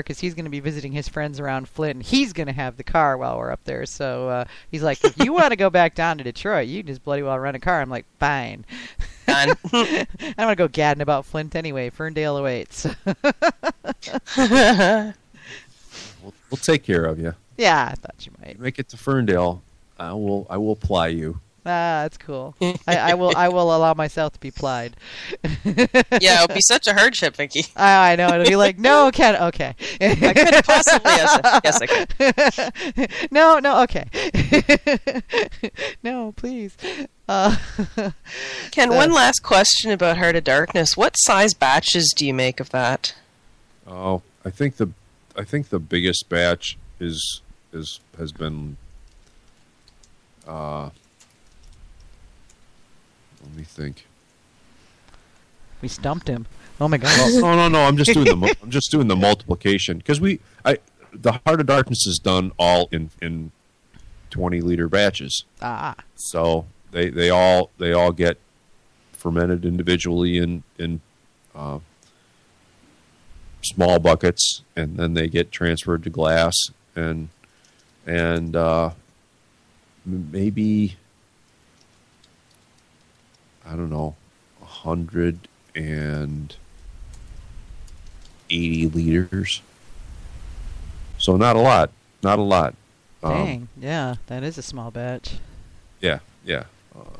because he's going to be visiting his friends around Flint, and he's going to have the car while we're up there. So he's like, if you want to go back down to Detroit, you just bloody well rent a car. I'm like, fine. Done. I don't want to go gadding about Flint anyway. Ferndale awaits. We'll take care of you. Yeah, I thought you might. Make it to Ferndale. I will ply you. Ah, that's cool. I will allow myself to be plied. Yeah, it would be such a hardship, Vicky. I know. It'll be like, no, Ken, okay. I couldn't possibly. Yes, I could. No, okay. No, please. Ken, one last question about Heart of Darkness. What size batches do you make of that? Oh, I think the biggest batch has been. Let me think. We stumped him. Oh my God! Well, no. I'm just doing the multiplication because the Heart of Darkness is done all in 20-liter batches. Ah. So they all get fermented individually in small buckets, and then they get transferred to glass and maybe, I don't know, 180 liters. So not a lot. Dang, yeah, that is a small batch. Yeah. I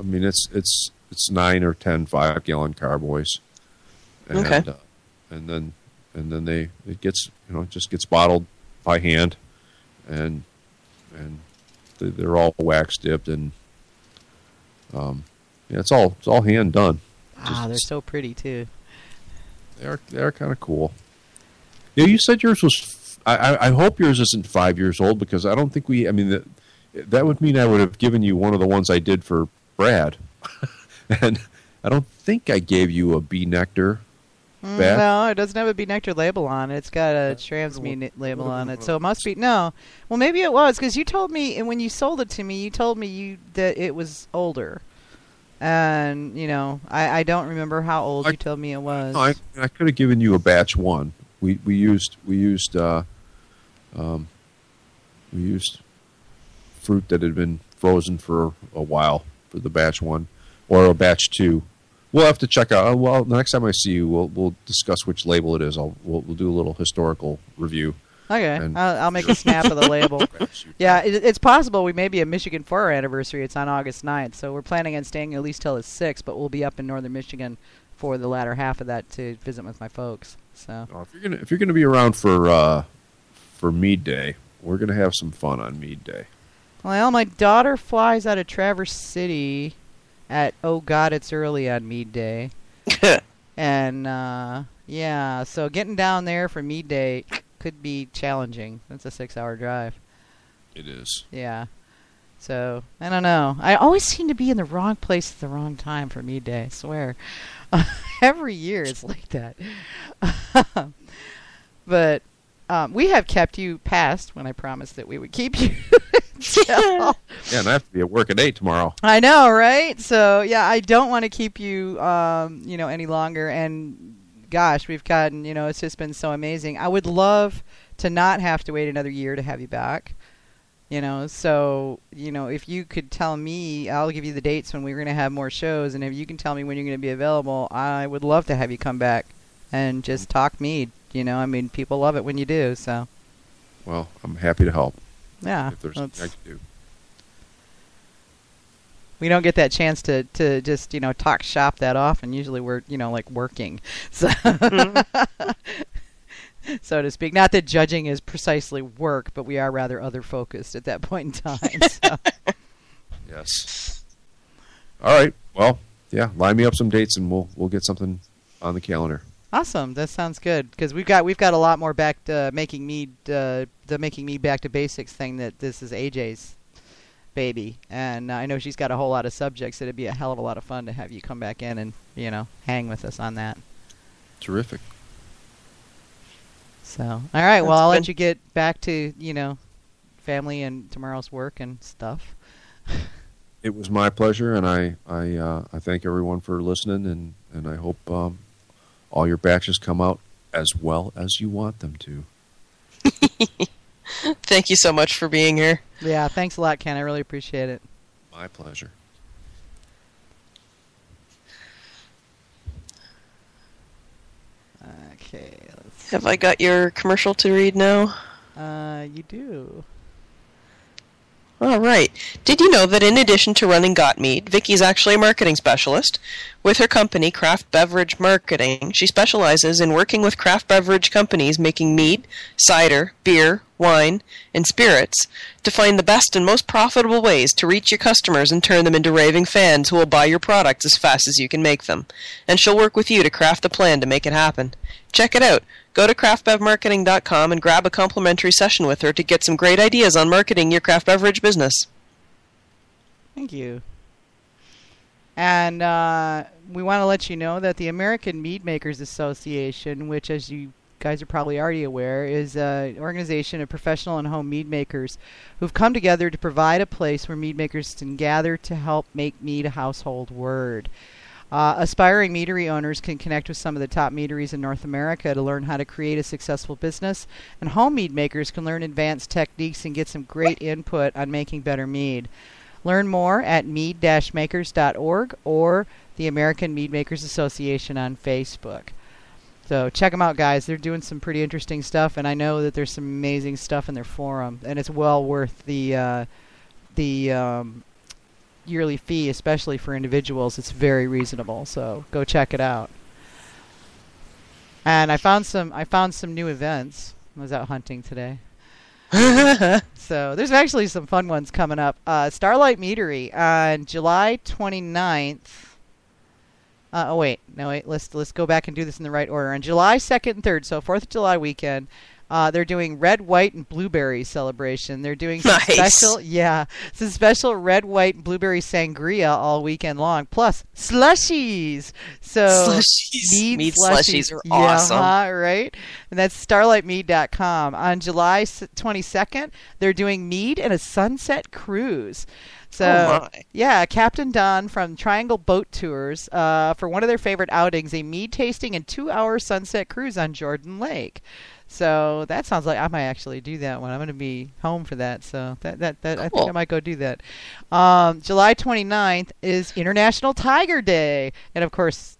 mean, it's 9 or 10 5-gallon carboys. And, okay. And then it gets it just gets bottled by hand, and they're all wax dipped, and it's all hand done. They're so pretty too. They're kind of cool. Yeah, you said yours was. I hope yours isn't 5 years old, because I don't think we. I mean, that would mean I would have given you one of the ones I did for Brad, and I don't think I gave you a bee nectar. No, it doesn't have a bee nectar label on it. It's got a Transmead label on it, so it must be no. Well, maybe it was, because you told me, and when you sold it to me, you told me that it was older. And I don't remember how old you told me it was. No, I could have given you a batch one. We used fruit that had been frozen for a while for the batch one, or a batch two. We'll have to check out. Well, the next time I see you, we'll discuss which label it is. We'll do a little historical review. Okay, I'll make a snap of the label. Yeah, it's possible we may be a Michigan 4 anniversary. It's on August 9th, so we're planning on staying at least till the 6th, but we'll be up in northern Michigan for the latter half of that to visit with my folks. So if you're gonna be around for Mead Day, we're gonna have some fun on Mead Day. Well, my daughter flies out of Traverse City at it's early on Mead Day, and yeah, so getting down there for Mead Day could be challenging. That's a 6-hour drive. It is. Yeah. So, I don't know. I always seem to be in the wrong place at the wrong time for Mead Day, I swear. Every year it's like that. But we have kept you past when I promised that we would keep you. Yeah, and I have to be at work at 8 tomorrow. I know, right? So, yeah, I don't want to keep you, any longer. And gosh, we've gotten, it's just been so amazing. I would love to not have to wait another year to have you back. So, if you could tell me, I'll give you the dates when we're going to have more shows, and if you can tell me when you're going to be available, I would love to have you come back and just talk Mead. I mean, people love it when you do, so. Well, I'm happy to help. Yeah. If there's something I can do. We don't get that chance to just, talk shop that often. Usually we're, like working. So, so to speak. Not that judging is precisely work, but we are rather other focused at that point in time. So. Yes. All right. Well, yeah, line me up some dates and we'll get something on the calendar. Awesome. That sounds good, because we've got a lot more back to making Mead, the making Mead back to basics thing. That this is AJ's baby, and I know she's got a whole lot of subjects. It'd be a hell of a lot of fun to have you come back in and hang with us on that. Terrific. So, all right. Well, I'll let you get back to family and tomorrow's work and stuff. It was my pleasure, and I thank everyone for listening, and I hope all your batches come out as well as you want them to. Thank you so much for being here. Yeah, thanks a lot, Ken. I really appreciate it. My pleasure. Okay. Have I got your commercial to read now? You do. All right. Did you know that in addition to running GotMead, Vicky's actually a marketing specialist? With her company, Craft Beverage Marketing, she specializes in working with craft beverage companies making mead, cider, beer, wine, and spirits to find the best and most profitable ways to reach your customers and turn them into raving fans who will buy your products as fast as you can make them. And she'll work with you to craft a plan to make it happen. Check it out. Go to craftbevmarketing.com and grab a complimentary session with her to get some great ideas on marketing your craft beverage business. Thank you. And we want to let you know that the American Mead Makers Association, which, as you guys are probably already aware, is an organization of professional and home mead makers who've come together to provide a place where mead makers can gather to help make mead a household word. Aspiring meadery owners can connect with some of the top meaderies in North America to learn how to create a successful business, and home mead makers can learn advanced techniques and get some great input on making better mead. Learn more at mead-makers.org or the American Mead Makers Association on Facebook. So check them out, guys. They're doing some pretty interesting stuff, and I know that there's some amazing stuff in their forum, and it's well worth the yearly fee, especially for individuals. It's very reasonable, so go check it out. And I found some new events. I was out hunting today. So there's actually some fun ones coming up. Starlight Meadery on July 29th. Let's go back and do this in the right order. On July 2nd and 3rd, so 4th of July weekend, they're doing red, white, and blueberry celebration. They're doing some special red, white, and blueberry sangria all weekend long, plus slushies. So Mead slushies are awesome. Yeah, right? And that's starlightmead.com. On July 22nd, they're doing mead and a sunset cruise. So, Captain Don from Triangle Boat Tours, for one of their favorite outings, a mead tasting and 2-hour sunset cruise on Jordan Lake. So that sounds like I might actually do that one. I'm going to be home for that, so that cool. I think I might go do that. July 29th is International Tiger Day, and of course,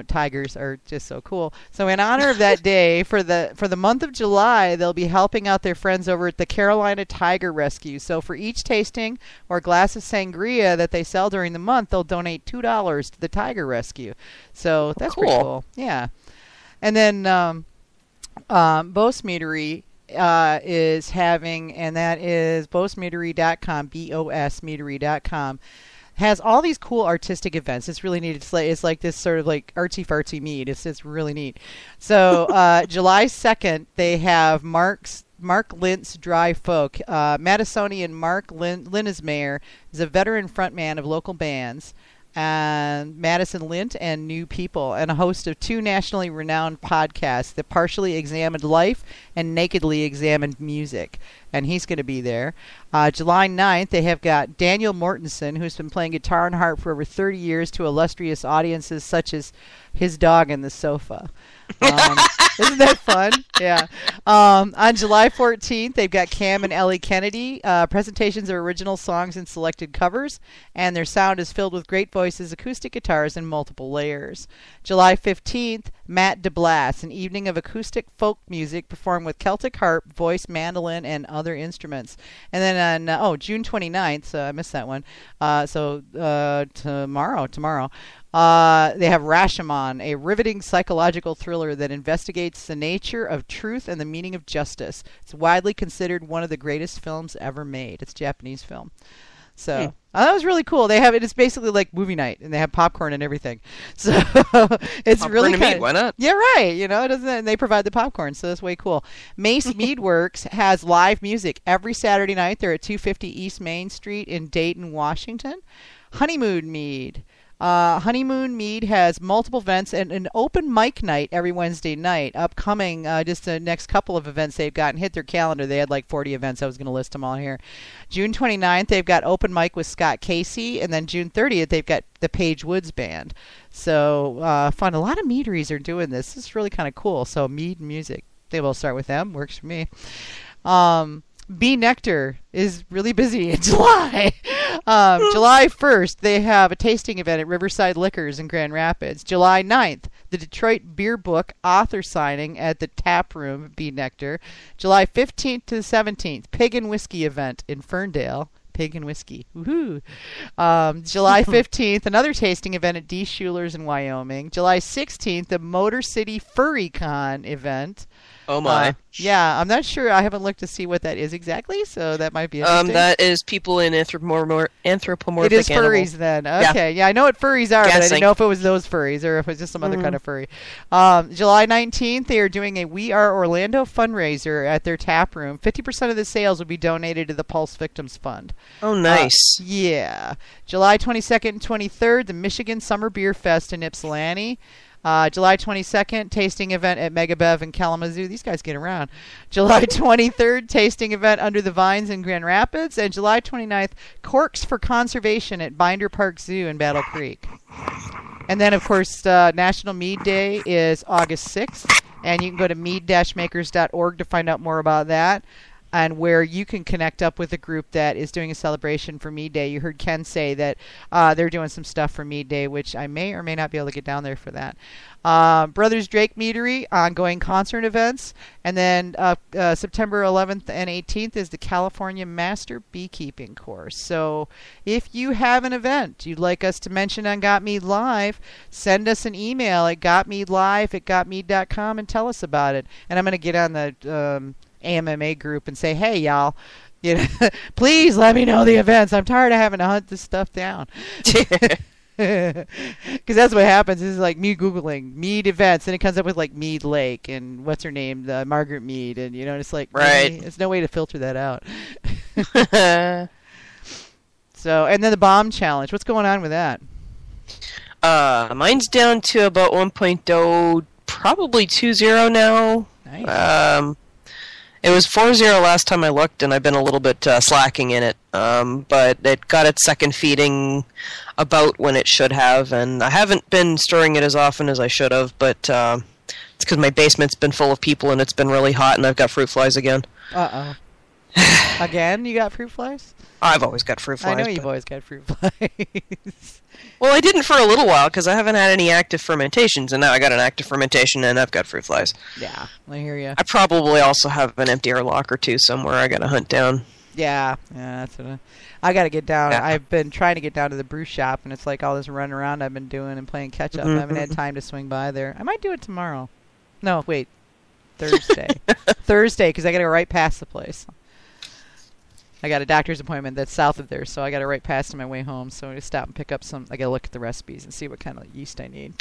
tigers are just so cool. So in honor of that day, for the month of July, they'll be helping out their friends over at the Carolina Tiger Rescue. So for each tasting or glass of sangria that they sell during the month, they'll donate $2 to the Tiger Rescue. So that's pretty cool. Yeah. And then Bose Meadery is having, and that is bosemeadery.com, BOSmeadery.com, has all these cool artistic events. It's really neat. It's like this sort of like artsy-fartsy mead. It's really neat. So July 2nd, they have Mark Lintz Dry Folk. Madisonian Mark Linesmayer is a veteran frontman of local bands, and Madison Lint and New People, and a host of 2 nationally renowned podcasts that partially examined life and nakedly examined music. And he's going to be there. July 9th, they have got Daniel Mortensen, who's been playing guitar and harp for over 30 years to illustrious audiences such as his dog in the sofa. Isn't that fun? Yeah. On July 14th, they've got Cam and Ellie Kennedy, presentations of original songs and selected covers, and their sound is filled with great voices, acoustic guitars, and multiple layers. July 15th, Matt DeBlas, an evening of acoustic folk music performed with Celtic harp, voice, mandolin, and other instruments. And then on June 29th, so I missed that one. Tomorrow. They have Rashomon, a riveting psychological thriller that investigates the nature of truth and the meaning of justice. It's widely considered one of the greatest films ever made. It's a Japanese film. So that was really cool. They have it. It's basically like movie night, and they have popcorn and everything. So it's popcorn really and mead. Why not? Yeah, right. It doesn't. And they provide the popcorn, so that's way cool. Mace Meadworks has live music every Saturday night. They're at 250 East Main Street in Dayton, Washington. Honeymoon Mead. Honeymoon Mead has multiple events and an open mic night every Wednesday night. Upcoming, just the next couple of events they've got and hit their calendar. They had like 40 events. I was going to list them all here. June 29th, they've got open mic with Scott Casey. And then June 30th, they've got the Paige Woods Band. So fun. A lot of meaderies are doing this. This is really kind of cool. So Mead music. they will start with them. Works for me. Bee Nectar is really busy in July. July 1st, they have a tasting event at Riverside Liquors in Grand Rapids. July 9th, the Detroit Beer Book author signing at the Tap Room, Bee Nectar. July 15th to the 17th, Pig and Whiskey event in Ferndale. Pig and Whiskey. Woohoo. July 15th, another tasting event at D. Schuler's in Wyoming. July 16th, the Motor City Furry Con event. Oh my. Yeah, I'm not sure. I haven't looked to see what that is exactly, so that might be interesting. That is people in anthropomorphic It is animal. furries then. Okay, yeah, I know what furries are, but I didn't know if it was those furries or if it was just some other kind of furry. July 19th, they are doing a We Are Orlando fundraiser at their tap room. 50% of the sales will be donated to the Pulse Victims Fund. Oh, nice. Yeah. July 22nd and 23rd, the Michigan Summer Beer Fest in Ypsilanti. July 22nd, tasting event at Megabev in Kalamazoo. These guys get around. July 23rd, tasting event Under the Vines in Grand Rapids. And July 29th, Corks for Conservation at Binder Park Zoo in Battle Creek. And then, of course, National Mead Day is August 6th. And you can go to mead-makers.org to find out more about that, and where you can connect up with a group that is doing a celebration for Mead Day. You heard Ken say that they're doing some stuff for Mead Day, which I may or may not be able to get down there for that. Brothers Drake Meadery, ongoing concert events. And then September 11th and 18th is the California Master Beekeeping Course. So if you have an event you'd like us to mention on GotMead Live, send us an email at gotmeadlive@gotmead.com and tell us about it. And I'm going to get on the AMMA group and say, hey, y'all, please let me know the events. I'm tired of having to hunt this stuff down. Because that's what happens. Is like me Googling Mead events, and it comes up with like Mead Lake and what's her name, Margaret Mead, and it's like, right. Really? There's no way to filter that out. So, and then the bomb challenge. What's going on with that? Mine's down to about 1.0, probably 2.0 now. Nice. It was 4.0 last time I looked, and I've been a little bit slacking in it. But it got its second feeding about when it should have, and I haven't been stirring it as often as I should have, but it's because my basement's been full of people, and it's been really hot, and I've got fruit flies again. Uh-oh. Again? You got fruit flies? I've always got fruit flies. I know you've always got fruit flies. Well, I didn't for a little while because I haven't had any active fermentations, and now I got an active fermentation, and I've got fruit flies. Yeah, I hear you. I probably also have an empty airlock or two somewhere I got to hunt down. Yeah, that's what I got to get down. Yeah. I've been trying to get down to the brew shop, and it's like all this running around I've been doing and playing catch up. I haven't had time to swing by there. I might do it tomorrow. No, wait, Thursday. Thursday, because I got to go right past the place. I got a doctor's appointment that's south of there, so I got to right past on my way home. So I stop and pick up some. I got to look at the recipes and see what kind of yeast I need.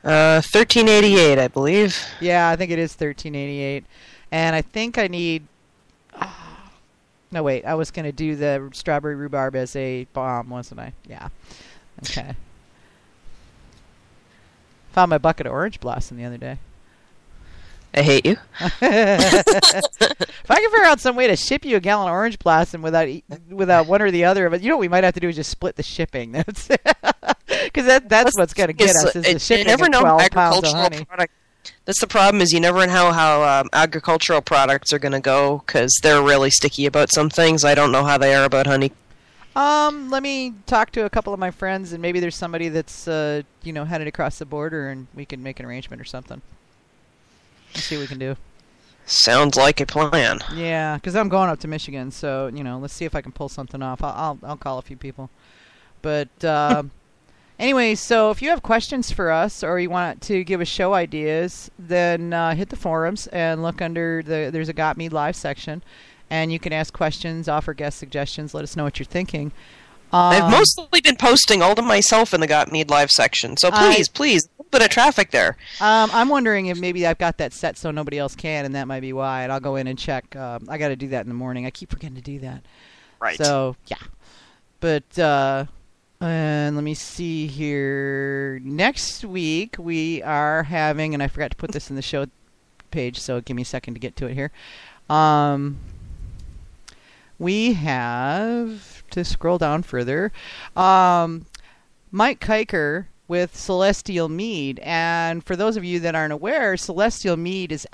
1388, I believe. Yeah, I think it is 1388, and I think I need. No, wait. I was gonna do the strawberry rhubarb as a bomb, wasn't I? Yeah. Okay. Found my bucket of orange blossom the other day. I hate you. If I can figure out some way to ship you a gallon of orange blossom without one or the other of it, what we might have to do is just split the shipping. That's because that's what's going to get us is the shipping. You never know 12 agricultural pounds of honey. product. That's the problem, is you never know how agricultural products are going to go, because they're really sticky about some things. I don't know how they are about honey. Let me talk to a couple of my friends, and maybe there's somebody that's headed across the border, and we can make an arrangement or something. Let's see what we can do. Sounds like a plan. Yeah, because I'm going up to Michigan, so let's see if I can pull something off. I'll call a few people. But anyway, so if you have questions for us or you want to give us show ideas, then hit the forums and look under there's a GotMead Live section, and you can ask questions, offer guest suggestions, let us know what you're thinking. I've mostly been posting all to myself in the GotMead Live section, so please, a little bit of traffic there. I'm wondering if maybe I've got that set so nobody else can, and that might be why, and I'll go in and check. I got to do that in the morning. I keep forgetting to do that. Right. So, yeah. But, and let me see here. Next week we are having, and I forgot to put this in the show page, so give me a second to get to it here. We have to scroll down further. Mike Kiker with Celestial Mead. And for those of you that aren't aware, Celestial Mead is